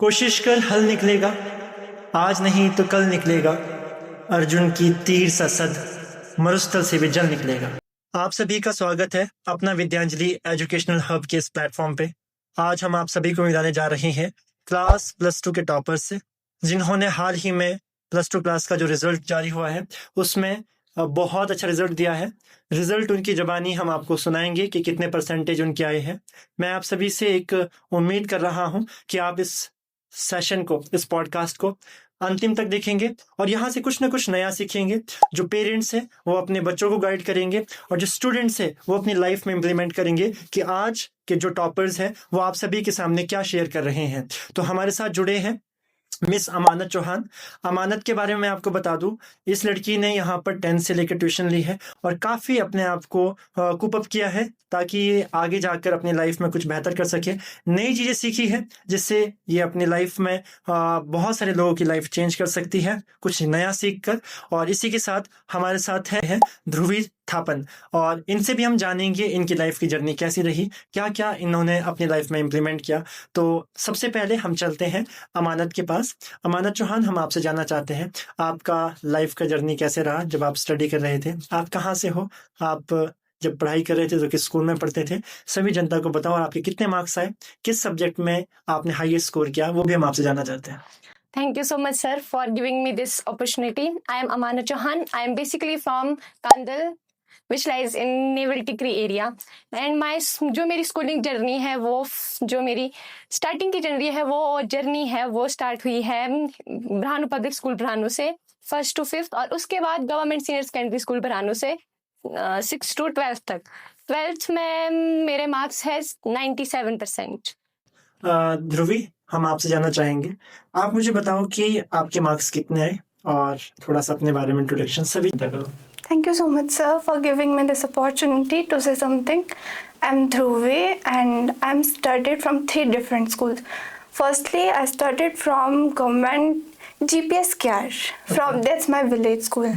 कोशिश कर हल निकलेगा, आज नहीं तो कल निकलेगा। अर्जुन की तीर सा सद, मरुस्थल से भी जल निकलेगा। आप सभी का स्वागत है अपना विद्यांजलि एजुकेशनल हब के इस प्लेटफॉर्म पे। आज हम आप सभी को मिलाने जा रहे हैं क्लास +2 के टॉपर्स से, जिन्होंने हाल ही में +2 क्लास का जो रिजल्ट जारी हुआ है उसमें बहुत अच्छा रिजल्ट दिया है। रिजल्ट उनकी ज़बानी हम आपको सुनाएंगे कि कितने परसेंटेज उनके आए हैं। मैं आप सभी से एक उम्मीद कर रहा हूं कि आप इस सेशन को, इस पॉडकास्ट को अंतिम तक देखेंगे और यहाँ से कुछ ना कुछ नया सीखेंगे। जो पेरेंट्स हैं वो अपने बच्चों को गाइड करेंगे और जो स्टूडेंट्स हैं वो अपनी लाइफ में इम्प्लीमेंट करेंगे कि आज के जो टॉपर्स हैं वो आप सभी के सामने क्या शेयर कर रहे हैं। तो हमारे साथ जुड़े हैं मिस अमानत चौहान। अमानत के बारे में मैं आपको बता दूं, इस लड़की ने यहाँ पर 10th से लेकर ट्यूशन ली है और काफ़ी अपने आप को कूप अप किया है ताकि ये आगे जाकर अपनी लाइफ में कुछ बेहतर कर सके। नई चीज़ें सीखी है जिससे ये अपनी लाइफ में बहुत सारे लोगों की लाइफ चेंज कर सकती है कुछ नया सीख कर। और इसी के साथ हमारे साथ है ध्रुवी थापन और इनसे भी हम जानेंगे इनकी लाइफ की जर्नी कैसी रही, क्या क्या इन्होंने अपनी लाइफ में इम्प्लीमेंट किया। तो सबसे पहले हम चलते हैं अमानत के पास। अमानत चौहान, हम आपसे जानना चाहते हैं आपका लाइफ का जर्नी कैसे रहा जब आप स्टडी कर रहे थे। आप कहाँ से हो, आप जब पढ़ाई कर रहे थे तो किस स्कूल में पढ़ते थे, सभी जनता को बताओ। और आपके कितने मार्क्स आए, किस सब्जेक्ट में आपने हाईएस्ट स्कोर किया, वो भी हम आपसे जानना चाहते हैं। Thank you so much, sir, for giving me this opportunity. I am Amanat Chauhan. I am basically from Kandal, which lies in Naval Tikri area. And जो मेरी स्कूलिंग जर्नी है जो मेरी स्टार्टिंग की जर्नी है वो स्टार्ट हुई है ब्राह्मणु पब्लिक स्कूल ब्राह्मणु से 1st to 5th, और उसके बाद गवर्नमेंट सीनियर सेकेंडरी स्कूल ब्राह्मणु से 6th to 12th तक। 12th में मेरे मार्क्स है 97%। ध्रुवी, हम आपसे जानना चाहेंगे, आप मुझे बताओ कि आपके मार्क्स कितने आए और थोड़ा सा अपने बारे में इंट्रोडक्शन सभी करो। Thank you so much, sir, for giving me this opportunity to say something. I'm Dhruvi and I'm started from 3 different schools. Firstly, I started from government GPS KR. From that's my village school.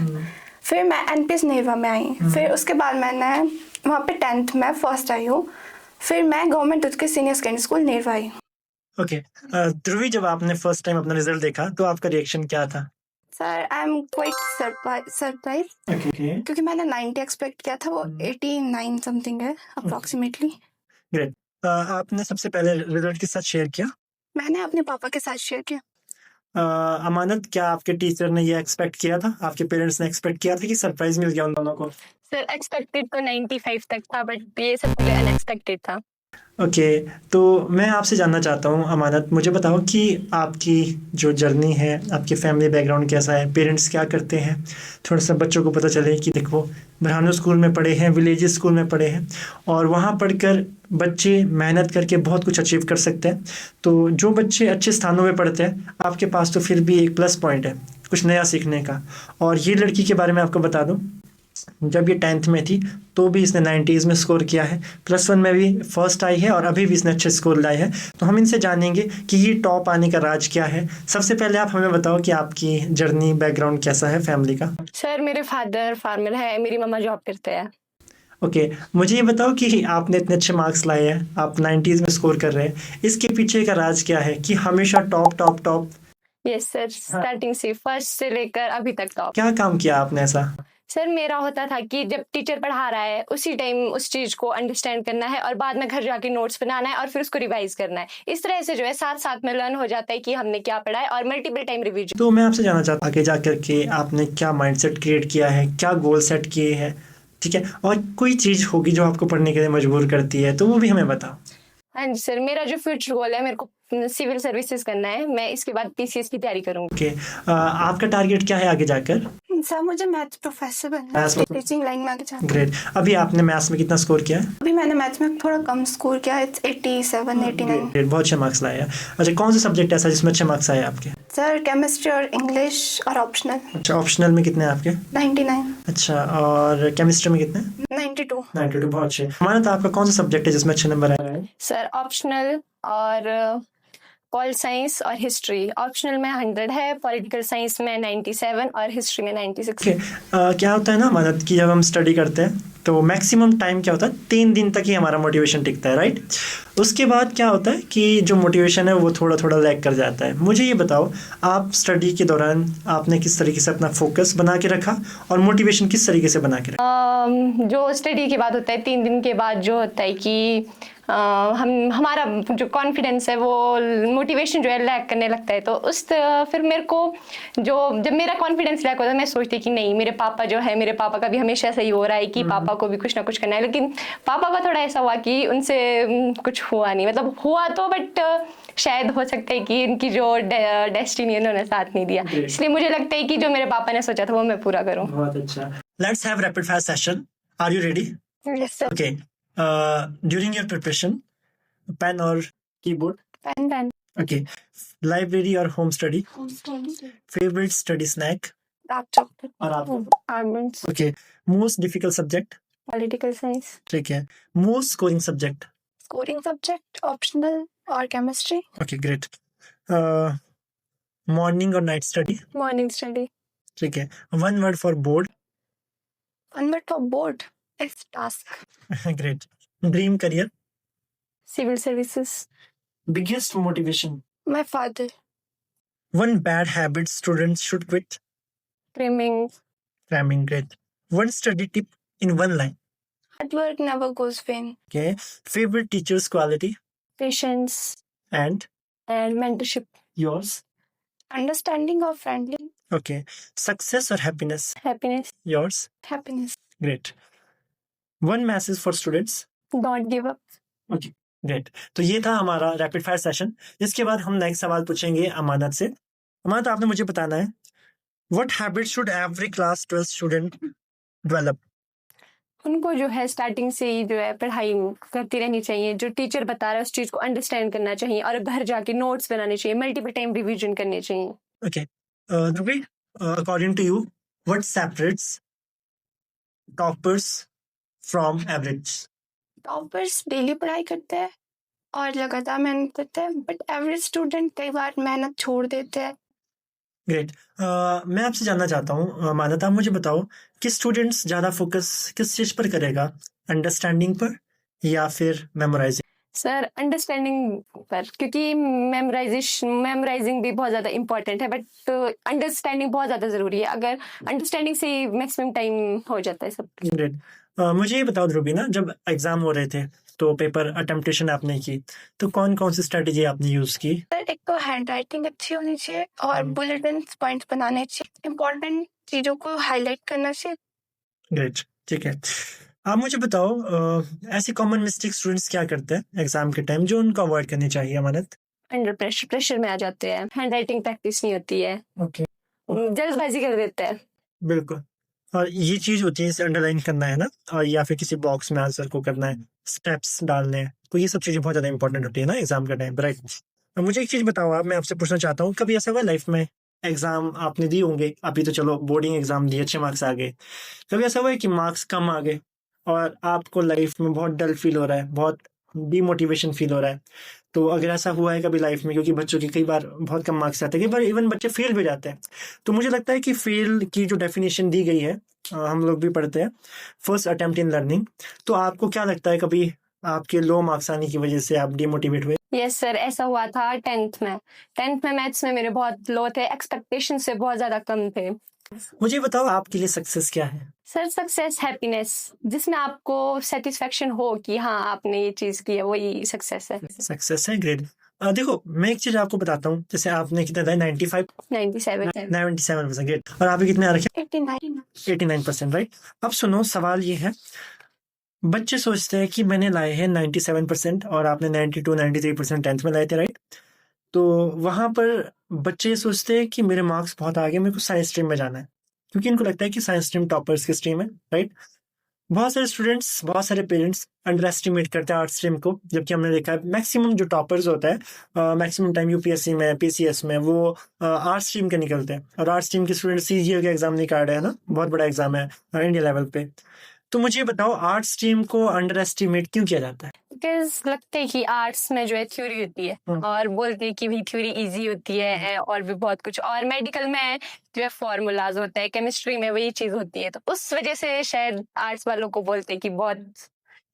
फिर मैं NPS Nerwa में आई। फिर उसके बाद मैंने वहाँ पे 10th में फर्स्ट आई हूँ। फिर मैं गवर्नमेंट उत्कृष्ट सीनियर सेकेंडरी स्कूल नेरवा आई। ओके ध्रुवी, जब आपने फर्स्ट टाइम अपना रिजल्ट देखा तो आपका रिएक्शन क्या था? Sir, I am quite surprise क्योंकि मैंने 90 एक्सपेक्ट किया था, वो 89 समथिंग है अप्रोक्सीमेटली। ग्रेट। आपने सबसे पहले रिजल्ट के साथ शेयर किया? मैंने अपने पापा के साथ शेयर किया। अमानत, क्या आपके टीचर ने ये एक्सपेक्ट किया था, आपके पेरेंट्स ने एक्सपेक्ट किया था कि सरप्राइज मिल गया उन दोनों को? सर, एक्सपेक्टेड तो 95 तक था, बट ये सब अनएक्सपेक्टेड था। ओके, तो मैं आपसे जानना चाहता हूँ अमानत, मुझे बताओ कि आपकी जो जर्नी है, आपके फैमिली बैकग्राउंड कैसा है, पेरेंट्स क्या करते हैं, थोड़ा सा बच्चों को पता चले कि देखो ब्राह्मणु स्कूल में पढ़े हैं, विलेज स्कूल में पढ़े हैं और वहाँ पढ़कर बच्चे मेहनत करके बहुत कुछ अचीव कर सकते हैं। तो जो बच्चे अच्छे स्थानों में पढ़ते हैं, आपके पास तो फिर भी एक प्लस पॉइंट है कुछ नया सीखने का। और ये लड़की के बारे में आपको बता दूँ, जब ये 10th में थी तो भी इसने 90s में स्कोर किया है, +1 में भी फर्स्ट आई है और अभी भी इसने अच्छे स्कोर लाए हैं। तो हम इनसे जानेंगे कि ये टॉप आने का राज क्या है। सबसे पहले आप हमें बताओ कि आपकी जर्नी बैकग्राउंड कैसा है फैमिली का? सर, मेरे फादर फार्मर है, मेरी मम्मा जॉब करते हैं। ओके, मुझे ये बताओ कि आपने इतने अच्छे मार्क्स लाए हैं, आप 90s में स्कोर कर रहे हैं, इसके पीछे का राज क्या है कि हमेशा टॉप? यस सर, स्टार्टिंग से फर्स्ट से लेकर अभी तक टॉप। क्या काम किया आपने ऐसा? सर, मेरा होता था कि जब टीचर पढ़ा रहा है उसी टाइम उस चीज को अंडरस्टैंड करना है और बाद में घर जाके नोट्स बनाना है और फिर उसको रिवाइज करना है। इस तरह से जो है साथ में लर्न हो जाता है कि हमने क्या पढ़ा है और मल्टीपल टाइम रिवीजन। तो मैं आपसे जानना चाहता हूँ आगे जाकर के आपने क्या माइंडसेट क्रिएट किया है, क्या गोल सेट किए हैं, ठीक है, और कोई चीज़ होगी जो आपको पढ़ने के लिए मजबूर करती है तो वो भी हमें बताओ। हाँ जी सर, मेरा जो फ्यूचर गोल है, मेरे को सिविल सर्विसेज करना है। मैं इसके बाद PCS की तैयारी करूँगी। ओके, आपका टारगेट क्या है आगे जाकर? सर, मुझे मैथ प्रोफेसर बनना है, टीचिंग लाइन में आगे जाना। ग्रेट। अभी आपने मैथ्स में कितना स्कोर किया है? अभी मैंने मैथ में थोड़ा कम स्कोर किया है, 87 89। ग्रेट, बहुत अच्छे मार्क्स लाए हैं। अच्छा, कौन सा सब्जेक्ट ऐसा जिसमें अच्छे मार्क्स आए आपके? सर, केमिस्ट्री और इंग्लिश और ऑप्शनल। अच्छा, ऑप्शनल में कितने हैं आपके? 99। अच्छा, और केमिस्ट्री में कितने? 92। 92, बहुत अच्छे। हमारा आपका कौन सा सब्जेक्ट है जिसमें अच्छे नंबर आए हैं? सर, ऑप्शनल और पॉल साइंस और हिस्ट्री। ऑप्शनल में 100 है, पॉलिटिकल साइंस में 97 और हिस्ट्री में 96। क्या होता है ना मदद कि जब हम स्टडी करते हैं तो मैक्सिमम टाइम क्या होता है, 3 दिन तक ही हमारा मोटिवेशन टिकता है, राइट। उसके बाद क्या होता है कि जो मोटिवेशन है वो थोड़ा थोड़ा लैग कर जाता है। मुझे ये बताओ, आप स्टडी के दौरान आपने किस तरीके से अपना फोकस बना के रखा और मोटिवेशन किस तरीके से बना के रखा? जो स्टडी के बाद होता है 3 दिन के बाद जो होता है कि हम हमारा जो कॉन्फिडेंस है वो मोटिवेशन जो है लैक करने लगता है। तो फिर मेरे को जब मेरा कॉन्फिडेंस लैक होता है मैं सोचती कि नहीं, मेरे पापा का भी हमेशा सही हो रहा है कि पापा को भी कुछ ना कुछ करना है। लेकिन पापा का थोड़ा ऐसा हुआ कि उनसे कुछ हुआ नहीं, मतलब हुआ तो बट शायद हो सकता है कि इनकी जो डेस्टिनी उन्होंने साथ नहीं दिया। इसलिए मुझे लगता है कि जो मेरे पापा ने सोचा था वो मैं पूरा करूँ। बहुत अच्छा। Let's have rapid fire session. Are you ready? Yes, sir. Okay. During your preparation, pen or keyboard? Pen. Okay. Library or home study? Home study. Favorite study snack? Dark chocolate. और आप? Almonds. Okay. Most difficult subject? Political science. ठीक है. Most scoring subject? Scoring subject, optional or chemistry. Okay, great. Morning or night study? Morning study. ठीक है. One word for board? One word for board. It's task. Great. Dream career? Civil services. Biggest motivation? My father. One bad habit students should quit? Cramming. Cramming, great. One study tip in one line? Hard work never goes vain. Okay. Favorite teacher's quality? Patience. And And mentorship. yours? Understanding or friendly. Okay. Success or happiness? Happiness. Yours? Happiness. Great. One message for students? Don't give up. Okay. Great. तो ये था हमारा rapid fire session. इसके बाद हम next सवाल पूछेंगे अमानत से। अमानत, आपने मुझे बताना है, what habit should every class 12 student develop? उनको जो है स्टार्टिंग से ही जो है पढ़ाई करती रहनी चाहिए। जो टीचर बता रहा है उस चीज को अंडरस्टैंड करना चाहिए और घर जाके नोट्स बनाने चाहिए, मल्टीपल टाइम रिवीजन करने चाहिए। Okay. Dhruvi, according to you, what separates toppers from average? Toppers daily पढ़ाई करते हैं और लगातार मेहनत करते हैं, बट एवरेज स्टूडेंट कई बार मेहनत छोड़ देते हैं। ग्रेट। मैं आपसे जानना चाहता हूँ अमानत, आप मुझे बताओ कि स्टूडेंट्स ज़्यादा फोकस किस चीज़ पर करेगा, अंडरस्टैंडिंग पर या फिर मेमोराइजिंग? सर अंडरस्टैंडिंग पर, क्योंकि मेमोराइजिंग भी बहुत ज़्यादा इंपॉर्टेंट है बट अंडरस्टैंडिंग बहुत ज़्यादा ज़रूरी है। अगर अंडरस्टैंडिंग से मैक्सिमम टाइम हो जाता है सब। ग्रेट। मुझे ये बताओ ध्रुवी ना, जब एग्जाम हो रहे थे तो पेपर अटेम्प्टेशन आपने की, तो कौन कौन सी स्ट्रेटेजी आपने यूज की? सर एक तो हैंड राइटिंग अच्छी होनी चाहिए और बुलेटिन पॉइंट्स बनाने चाहिए, इंपॉर्टेंट चीजों को हाईलाइट करना चाहिए। ग्रेट, ठीक है। आप मुझे बताओ ऐसी कॉमन मिस्टेक स्टूडेंट्स क्या करते हैं एग्जाम के टाइम जो उनको अवॉइड करनी चाहिए अमानत? अंडर प्रेशर में आ जाते हैं, हैंड राइटिंग प्रैक्टिस नहीं होती है, ओके, जल्दबाजी कर देते हैं। बिल्कुल। और ये चीज होती है, इसे अंडरलाइन करना है ना, और या फिर किसी बॉक्स में आंसर को करना है, स्टेप्स डालने हैं, तो ये सब चीजें बहुत ज्यादा इंपॉर्टेंट होती है ना एग्जाम का टाइम, राइट। मुझे एक चीज बताओ आप, मैं आपसे पूछना चाहता हूँ, कभी ऐसा हुआ लाइफ में, एग्जाम आपने दिए होंगे, अभी तो चलो बोर्डिंग एग्जाम दिए, अच्छे मार्क्स आ गए, कभी ऐसा हुआ है कि मार्क्स कम आ गए और आपको लाइफ में बहुत डल फील हो रहा है, बहुत डीमोटिवेशन फील हो रहा है? तो अगर ऐसा हुआ है कभी लाइफ में, क्योंकि बच्चों के कई बार बहुत कम मार्क्स आते हैं, कई बार इवन बच्चे फेल भी जाते हैं, तो मुझे लगता है कि फेल की जो डेफिनेशन दी गई है, हम लोग भी पढ़ते हैं, फर्स्ट अटेम्प्ट इन लर्निंग, तो आपको क्या लगता है कभी आपके लो मार्क्स आने की वजह से आप डिमोटिवेट हुए? यस सर, ऐसा हुआ था 10th में मैथ्स में मेरे बहुत लो थे, एक्सपेक्टेशन से बहुत ज्यादा कम थे। मुझे बताओ आपके लिए सक्सेस क्या है? सर सक्सेस हैप्पीनेस, जिसमें आपको सेटिस्फेक्शन हो कि हाँ आपने ये चीज की है, वही सक्सेस है। सक्सेस है, ग्रेट। देखो मैं एक चीज आपको बताता हूँ, जैसे आपने कितना था, 97%, ग्रेट, और आपने कितने आ रखे? 89%, राइट। अब सुनो, सवाल ये है, बच्चे सोचते हैं कि मैंने लाए हैं 97% और आपने 92-93% 10th में लाए थे, राइट। तो वहां पर बच्चे सोचते हैं कि मेरे मार्क्स बहुत आगे, मेरे को साइंस स्ट्रीम में जाना है, क्योंकि इनको लगता है कि साइंस स्ट्रीम टॉपर्स की स्ट्रीम है, राइट। बहुत सारे स्टूडेंट्स, बहुत सारे पेरेंट्स अंडर एस्टिमेट करते हैं आर्ट स्ट्रीम को, जबकि हमने देखा है मैक्सिमम जो टॉपर्स होता है, मैक्सिमम टाइम यूपीएससी में, पीसीएस में, वो आर्ट स्ट्रीम के निकलते हैं, और आर्ट स्ट्रीम के स्टूडेंट सीजीएल का एग्जाम नहीं काट रहे हैं ना, बहुत बड़ा एग्जाम है इंडिया लेवल पे। तो मुझे बताओ आर्ट स्ट्रीम को अंडर एस्टिमेट क्यों किया जाता है? बिकॉज लगता है कि आर्ट्स में जो है थ्योरी होती है और बोलते हैं कि भाई थ्योरी इजी होती है और भी बहुत कुछ, और मेडिकल में जो है फॉर्मूलाज होता है, केमिस्ट्री में वही चीज होती है, तो उस वजह से शायद आर्ट्स वालों को बोलते हैं कि बहुत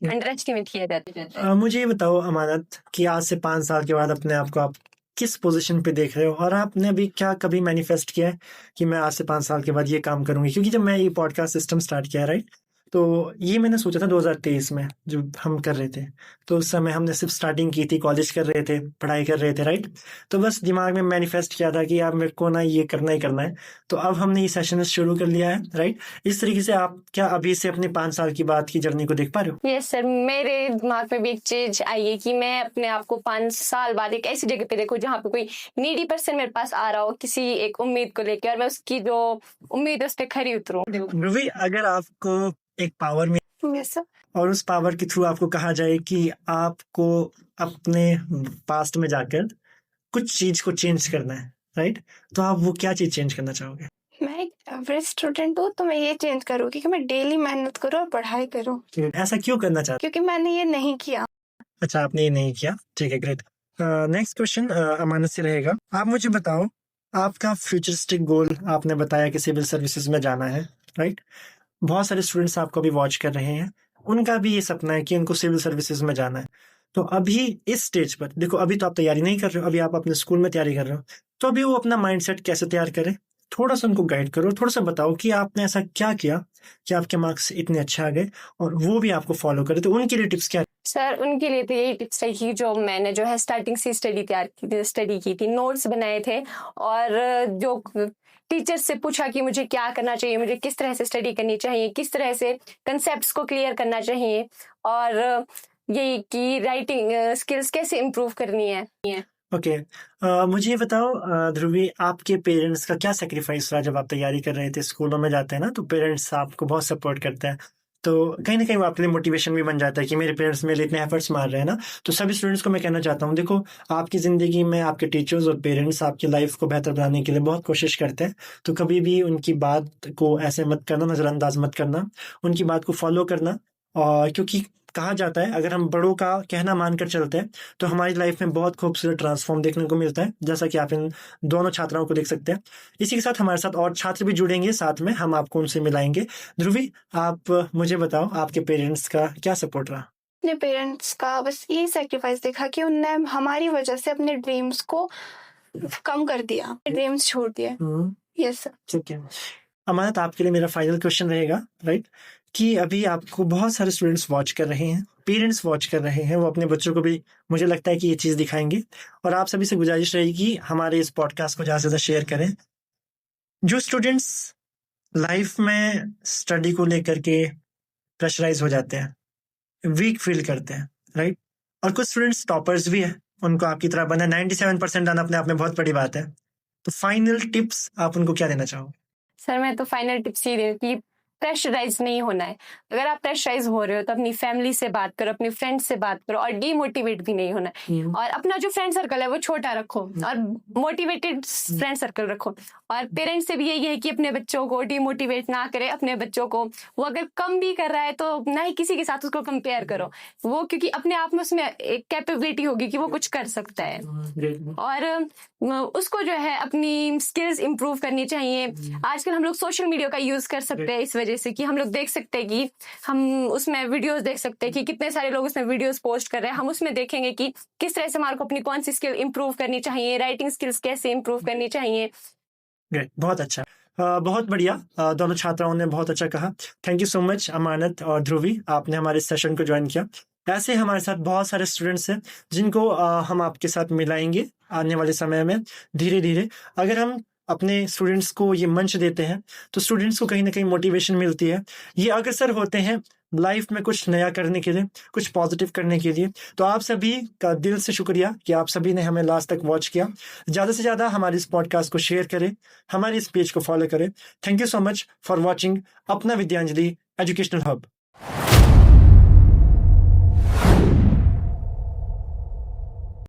अंडर एस्टिमेट किया जाता है। मुझे ये बताओ अमानत कि आज से 5 साल के बाद अपने आप को आप किस पोजीशन पे देख रहे हो, और आपने अभी क्या कभी मैनिफेस्ट किया है कि मैं आज से 5 साल के बाद ये काम करूंगी? क्योंकि जब मैं ये पॉडकास्ट सिस्टम स्टार्ट किया, राइट, तो ये मैंने सोचा था 2023 में जब हम कर रहे थे, तो उस समय हमने सिर्फ स्टार्टिंग की थी, कॉलेज कर रहे थे, पढ़ाई कर रहे थे, राइट। तो बस दिमाग में मैनिफेस्ट किया था कि यार मेरे को ना ये करना ही करना है। तो अब हमने ये सेशन शुरू कर लिया है, राइट। इस तरीके से आप क्या अभी से अपने 5 साल की बाद की जर्नी को देख पा रहे हो? यस सर, मेरे दिमाग में भी एक चीज आई है कि मैं अपने आप को 5 साल बाद एक ऐसी जगह पे देखूं जहाँ पे कोई नीडी पर्सन मेरे पास आ रहा हो किसी एक उम्मीद को लेकर, और मैं उसकी जो उम्मीद है उस पर खरी उतरूं। ध्रुवी, अगर आपको एक पावर में यस सर। और उस पावर के थ्रू आपको कहा जाए कि आपको अपने पास्ट में जाकर कुछ चीज को चेंज करना है, राइट, तो आप वो क्या चीज चेंज करना चाहोगे? मैं एक एवरेज स्टूडेंट हूँ, तो मैं ये चेंज करूँगी कि मैं डेली मेहनत करूँ और पढ़ाई करूँ, ऐसा क्यों करना चाहते? क्योंकि मैंने ये नहीं किया। अच्छा, आपने ये नहीं किया, ठीक है, ग्रेट। नेक्स्ट क्वेश्चन अमानत से रहेगा। आप मुझे बताओ, आपका फ्यूचरिस्टिक गोल, आपने बताया कि सिविल सर्विसेज में जाना है, राइट। बहुत सारे स्टूडेंट्स आपको अभी वॉच कर रहे हैं, उनका भी ये सपना है कि उनको सिविल सर्विसेज में जाना है। तो अभी इस स्टेज पर देखो, अभी तो आप तैयारी नहीं कर रहे हो, अभी आप अपने स्कूल में तैयारी कर रहे हो, तो अभी वो अपना माइंडसेट कैसे तैयार करें? थोड़ा सा उनको गाइड करो, थोड़ा सा बताओ कि आपने ऐसा क्या किया कि आपके मार्क्स इतने अच्छे आ गए और वो भी आपको फॉलो करे। तो उनके लिए टिप्स क्या? सर उनके लिए तो यही टिप्स रही जो मैंने जो है स्टार्टिंग से स्टडी की थी, नोट्स बनाए थे, और जो टीचर से पूछा कि मुझे क्या करना चाहिए, मुझे किस तरह से स्टडी करनी चाहिए, किस तरह से कंसेप्ट्स को क्लियर करना चाहिए, और यही कि राइटिंग स्किल्स कैसे इम्प्रूव करनी है। ओके, मुझे ये बताओ ध्रुवी, आपके पेरेंट्स का क्या सेक्रीफाइस रहा जब आप तैयारी कर रहे थे? स्कूलों में जाते हैं ना, तो पेरेंट्स आपको बहुत सपोर्ट करते हैं, तो कहीं ना कहीं वो आपके लिए मोटिवेशन भी बन जाता है कि मेरे पेरेंट्स मेरे लिए इतने एफर्ट्स मार रहे हैं ना। तो सभी स्टूडेंट्स को मैं कहना चाहता हूँ, देखो, आपकी ज़िंदगी में आपके टीचर्स और पेरेंट्स आपकी लाइफ को बेहतर बनाने के लिए बहुत कोशिश करते हैं, तो कभी भी उनकी बात को ऐसे मत करना, नज़रअंदाज मत करना, उनकी बात को फॉलो करना। और क्योंकि कहा जाता है, अगर हम बड़ों का कहना मानकर चलते हैं तो हमारी लाइफ में बहुत खूबसूरत ट्रांसफॉर्म देखने को मिलता है, जैसा कि आप इन दोनों छात्राओं को देख सकते हैं। इसी के साथ हमारे साथ और छात्र भी जुड़ेंगे, साथ में हम आपको उनसे मिलाएंगे। ध्रुवी, आप मुझे बताओ, आपके पेरेंट्स का क्या सपोर्ट रहा? अपने पेरेंट्स का बस यही सेक्रीफाइस देखा कि उनने हमारी वजह से अपने ड्रीम्स को कम कर दिया, ड्रीम्स छोड़ दिए। Yes sir. ठीक है अमानत, आपके लिए मेरा फाइनल क्वेश्चन रहेगा, राइट, कि अभी आपको बहुत सारे स्टूडेंट्स वॉच कर रहे हैं, पेरेंट्स वॉच कर रहे हैं, वो अपने बच्चों को भी मुझे लगता है कि ये चीज़ दिखाएंगे, और आप सभी से गुजारिश रहेगी हमारे इस पॉडकास्ट को ज़्यादा से ज़्यादा शेयर करें। जो स्टूडेंट्स लाइफ में स्टडी को लेकर के प्रेशराइज हो जाते हैं, वीक फील करते हैं, राइट, और कुछ स्टूडेंट्स टॉपर्स भी हैं, उनको आपकी तरह बनना, 97% आना अपने आप में बहुत बड़ी बात है। तो फाइनल टिप्स आप उनको क्या देना चाहोगे? सर मैं तो फाइनल टिप्स ये देती कि प्रेशराइज नहीं होना है। अगर आप प्रेशराइज हो रहे हो तो अपनी फैमिली से बात करो, अपने फ्रेंड्स से बात करो, और डीमोटिवेट भी नहीं होना है। और अपना जो फ्रेंड सर्कल है वो छोटा रखो और मोटिवेटेड फ्रेंड सर्कल रखो। और पेरेंट्स से भी यही है कि अपने बच्चों को डीमोटिवेट ना करे, अपने बच्चों को वो अगर कम भी कर रहा है तो ना ही किसी के साथ उसको कंपेयर करो, वो क्योंकि अपने आप में उसमें एक कैपेबिलिटी होगी कि वो कुछ कर सकता है, और उसको जो है अपनी स्किल्स इंप्रूव करनी चाहिए। आजकल हम लोग सोशल मीडिया का यूज कर सकते हैं इस वजह से कि हम लोग देख सकते हैं कि हम उसमें वीडियोस देख सकते हैं कि कितने सारे लोग उसमें वीडियोस पोस्ट कर रहे हैं। हम उसमें देखेंगे कि किस तरह से हमारे को अपनी कौन सी स्किल इंप्रूव करनी चाहिए, राइटिंग स्किल्स कैसे इंप्रूव करनी चाहिए। बहुत अच्छा, बहुत बढ़िया, दोनों छात्राओं ने बहुत अच्छा कहा। थैंक यू सो मच अमानत और ध्रुवी, आपने हमारे सेशन को ज्वाइन किया। ऐसे हमारे साथ बहुत सारे स्टूडेंट्स हैं जिनको हम आपके साथ मिलाएंगे आने वाले समय में धीरे धीरे। अगर हम अपने स्टूडेंट्स को ये मंच देते हैं तो स्टूडेंट्स को कहीं ना कहीं मोटिवेशन मिलती है, ये अग्रसर होते हैं लाइफ में कुछ नया करने के लिए, कुछ पॉजिटिव करने के लिए। तो आप सभी का दिल से शुक्रिया कि आप सभी ने हमें लास्ट तक वॉच किया। ज़्यादा से ज़्यादा हमारे इस पॉडकास्ट को शेयर करें, हमारे इस पेज को फॉलो करें। Thank you so much for watching अपना विद्यांजलि एजुकेशनल हब।